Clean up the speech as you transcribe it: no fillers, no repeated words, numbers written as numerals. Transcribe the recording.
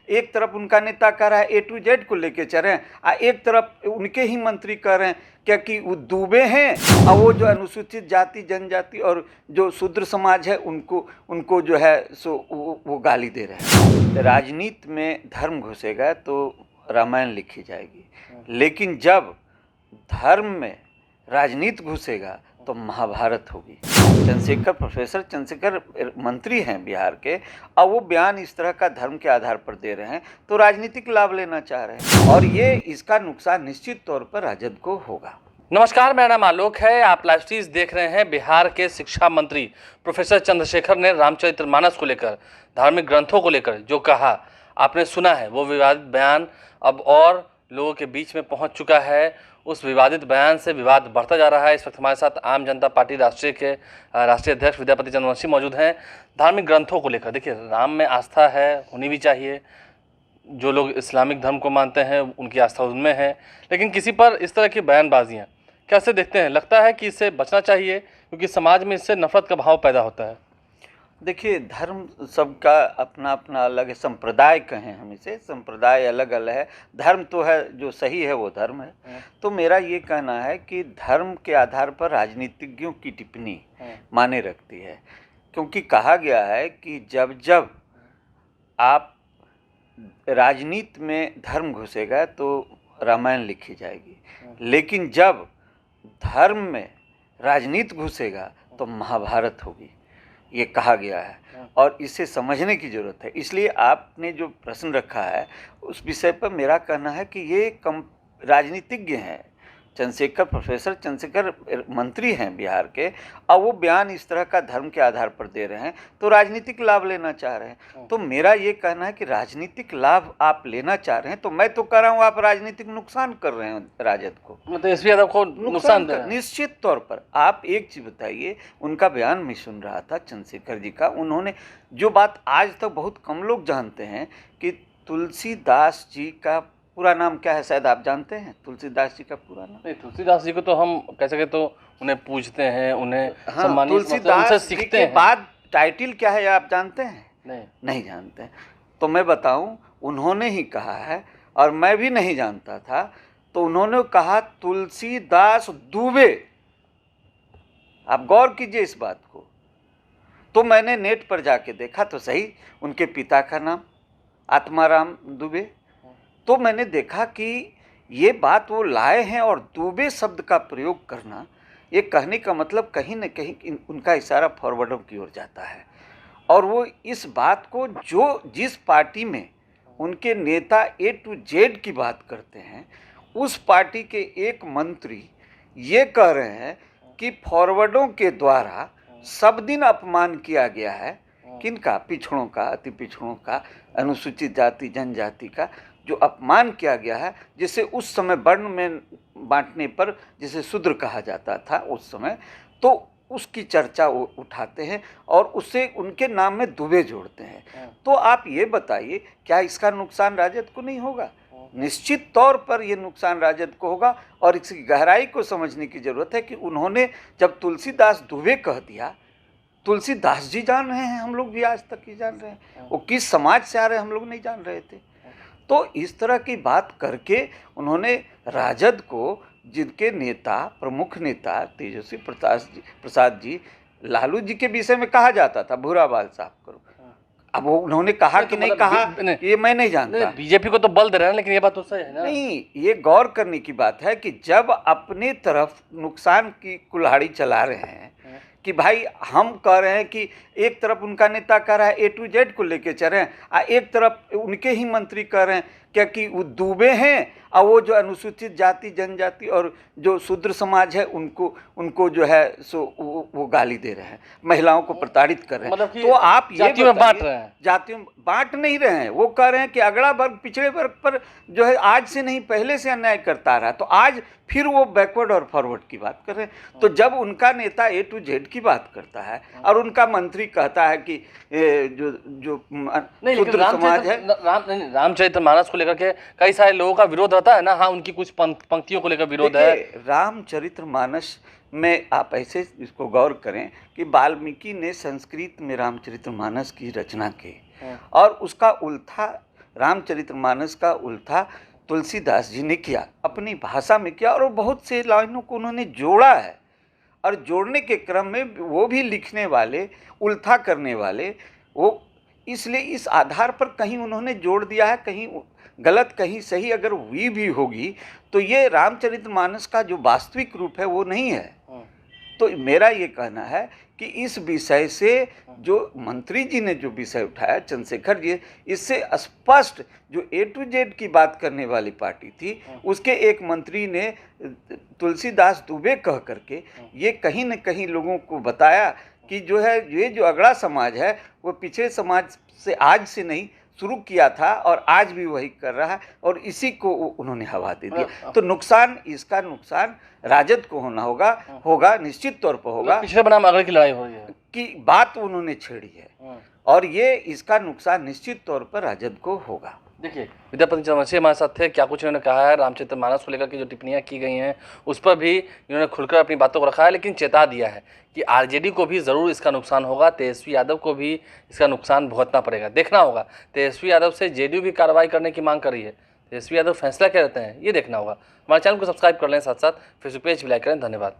एक तरफ उनका नेता कह रहा है A to Z को लेके चल रहे हैं, एक तरफ उनके ही मंत्री कह रहे हैं क्या कि वो डूबे हैं और वो जो अनुसूचित जाति जनजाति और जो शूद्र समाज है उनको जो है सो वो गाली दे रहे हैं। राजनीति में धर्म घुसेगा तो रामायण लिखी जाएगी, लेकिन जब धर्म में राजनीति घुसेगा तो महाभारत होगी। प्रोफेसर चंद्रशेखर मंत्री हैं बिहार के और वो बयान इस तरह का धर्म के आधार पर दे रहे हैं तो राजनीतिक लाभ लेना चाह रहे हैं और ये इसका नुकसान निश्चित तौर पर राजद को होगा। नमस्कार, मेरा नाम आलोक है। आप लाइव स्ट्रीज देख रहे हैं। बिहार के शिक्षा मंत्री प्रोफेसर चंद्रशेखर ने रामचरितमानस को लेकर, धार्मिक ग्रंथों को लेकर जो कहा आपने सुना है, वो विवादित बयान अब और लोगों के बीच में पहुंच चुका है। उस विवादित बयान से विवाद बढ़ता जा रहा है। इस वक्त हमारे साथ आम जनता पार्टी राष्ट्रीय के राष्ट्रीय अध्यक्ष विद्यापति चंद्रवंशी मौजूद हैं। धार्मिक ग्रंथों को लेकर देखिए, राम में आस्था है, होनी भी चाहिए। जो लोग इस्लामिक धर्म को मानते हैं उनकी आस्था उनमें है, लेकिन किसी पर इस तरह की बयानबाजियाँ कैसे देखते हैं? लगता है कि इससे बचना चाहिए क्योंकि समाज में इससे नफरत का भाव पैदा होता है। देखिए, धर्म सबका अपना अपना अलग है, संप्रदाय कहें हम इसे, संप्रदाय अलग अलग है, धर्म तो है जो सही है वो धर्म है। तो मेरा ये कहना है कि धर्म के आधार पर राजनीतिज्ञों की टिप्पणी माने रखती है, क्योंकि कहा गया है कि जब जब आप राजनीति में धर्म घुसेगा तो रामायण लिखी जाएगी, लेकिन जब धर्म में राजनीति घुसेगा तो महाभारत होगी, ये कहा गया है और इसे समझने की ज़रूरत है। इसलिए आपने जो प्रश्न रखा है उस विषय पर मेरा कहना है कि ये राजनीतिज्ञ हैं, प्रोफेसर चंद्रशेखर मंत्री हैं बिहार के और वो बयान इस तरह का धर्म के आधार पर दे रहे हैं तो राजनीतिक लाभ लेना चाह रहे हैं। तो मेरा ये कहना है कि राजनीतिक लाभ आप लेना चाह रहे हैं तो मैं तो कह रहा हूँ आप राजनीतिक नुकसान कर रहे हैं राजद को, मतलब एसपी यादव को नुकसान निश्चित तौर पर। आप एक चीज़ बताइए, उनका बयान मैं सुन रहा था चंद्रशेखर जी का, उन्होंने जो बात आज तक बहुत कम लोग जानते हैं कि तुलसीदास जी का पूरा नाम क्या है, शायद आप जानते हैं तुलसीदास जी का पूरा नाम? नहीं, तुलसीदास जी को तो हम कह सके तो उन्हें पूजते हैं, उन्हें सम्मानित, तुलसीदास जी के बाद टाइटल क्या है आप जानते हैं? नहीं जानते हैं। तो मैं बताऊं, उन्होंने ही कहा है और मैं भी नहीं जानता था। तो उन्होंने कहा तुलसीदास दुबे। आप गौर कीजिए इस बात को। तो मैंने नेट पर जाके देखा तो सही, उनके पिता का नाम आत्माराम दुबे। तो मैंने देखा कि ये बात वो लाए हैं और दुबे शब्द का प्रयोग करना, ये कहने का मतलब कहीं न कहीं उनका इशारा फॉरवर्डों की ओर जाता है। और वो इस बात को जिस पार्टी में उनके नेता A to Z की बात करते हैं, उस पार्टी के एक मंत्री ये कह रहे हैं कि फॉरवर्डों के द्वारा सब दिन अपमान किया गया है। किनका? पिछड़ों का, अति पिछड़ों का, अनुसूचित जाति जनजाति का जो अपमान किया गया है, जिसे उस समय वर्ण में बांटने पर जिसे शूद्र कहा जाता था उस समय, तो उसकी चर्चा वो उठाते हैं और उससे उनके नाम में दुबे जोड़ते हैं। तो आप ये बताइए, क्या इसका नुकसान राजद को नहीं होगा? निश्चित तौर पर ये नुकसान राजद को होगा और इसकी गहराई को समझने की ज़रूरत है कि उन्होंने जब तुलसीदास दुबे कह दिया, तुलसीदास जी जान रहे हैं, हम लोग भी आज तक ही जान रहे हैं, वो किस समाज से आ रहे हैं हम लोग नहीं जान रहे थे। तो इस तरह की बात करके उन्होंने राजद को, जिनके नेता, प्रमुख नेता तेजस्वी प्रसाद जी, लालू जी के विषय में कहा जाता था भूरा बाल साफ करो, अब वो उन्होंने कहा कि नहीं कहा ये मैं नहीं जानता। बीजेपी को तो बल दे रहे हैं, लेकिन ये बात तो सही है ना? नहीं, ये गौर करने की बात है कि जब अपने तरफ नुकसान की कुल्हाड़ी चला रहे हैं कि भाई हम कह रहे हैं कि एक तरफ उनका नेता कह रहा है A to Z को लेके चल रहे हैं, एक तरफ उनके ही मंत्री कह रहे हैं क्या कि वो डूबे हैं और वो जो अनुसूचित जाति जनजाति और जो शूद्र समाज है उनको जो है सो वो गाली दे रहे हैं, महिलाओं को प्रताड़ित कर रहे हैं। मतलब तो आप ये जातियों में बांट रहे हैं? जातियों बांट नहीं रहे हैं, वो कह रहे हैं कि अगला वर्ग पिछड़े वर्ग पर जो है आज से नहीं पहले से अन्याय करता रहा, तो आज फिर वो बैकवर्ड और फॉरवर्ड की बात कर रहे हैं। तो जब उनका नेता A to Z की बात करता है और उनका मंत्री कहता है कि जो शूद्र समाज है, रामचरितमानस को लेकर के कई सारे लोगों का विरोध रहता है ना। हाँ, उनकी कुछ पंक्तियों को लेकर विरोध है। रामचरितमानस में आप ऐसे इसको गौर करें कि वाल्मीकि ने संस्कृत में रामचरितमानस की रचना की और उसका उल्था रामचरितमानस का उल्था तुलसीदास जी ने किया, अपनी भाषा में किया, और बहुत से लाइनों को उन्होंने जोड़ा है। और जोड़ने के क्रम में वो भी लिखने वाले, उल्था करने वाले, वो इसलिए इस आधार पर कहीं उन्होंने जोड़ दिया है, कहीं गलत कहीं सही अगर हुई भी होगी तो ये रामचरितमानस का जो वास्तविक रूप है वो नहीं है। तो मेरा ये कहना है कि इस विषय से जो मंत्री जी ने जो विषय उठाया, चंद्रशेखर जी, इससे स्पष्ट जो A to Z की बात करने वाली पार्टी थी, उसके एक मंत्री ने तुलसीदास दुबे कह करके ये कहीं न कहीं लोगों को बताया कि जो है ये जो अगड़ा समाज है वो पिछड़े समाज से आज से नहीं शुरू किया था और आज भी वही कर रहा है, और इसी को उन्होंने हवा दे दिया। तो नुकसान, इसका नुकसान राजद को होगा निश्चित तौर पर होगा। पिछड़े बनाम अगड़े की लड़ाई हो रही है कि बात उन्होंने छेड़ी है, और ये इसका नुकसान निश्चित तौर पर राजद को होगा। देखिए, विद्यापति चंद्रवंशी हमारे साथ थे, क्या कुछ इन्होंने कहा है रामचरितमानस को लेकर के जो टिप्पणियां की गई हैं उस पर भी इन्होंने खुलकर अपनी बातों को रखा है, लेकिन चेता दिया है कि आरजेडी को भी ज़रूर इसका नुकसान होगा, तेजस्वी यादव को भी इसका नुकसान भुगतना पड़ेगा। देखना होगा, तेजस्वी यादव से जेडीयू भी कार्रवाई करने की मांग कर रही है, तेजस्वी यादव फैसला क्या रहते हैं ये देखना होगा। हमारे चैनल को सब्सक्राइब कर लें, साथ साथ फेसबुक पेज भी लाइक करें। धन्यवाद।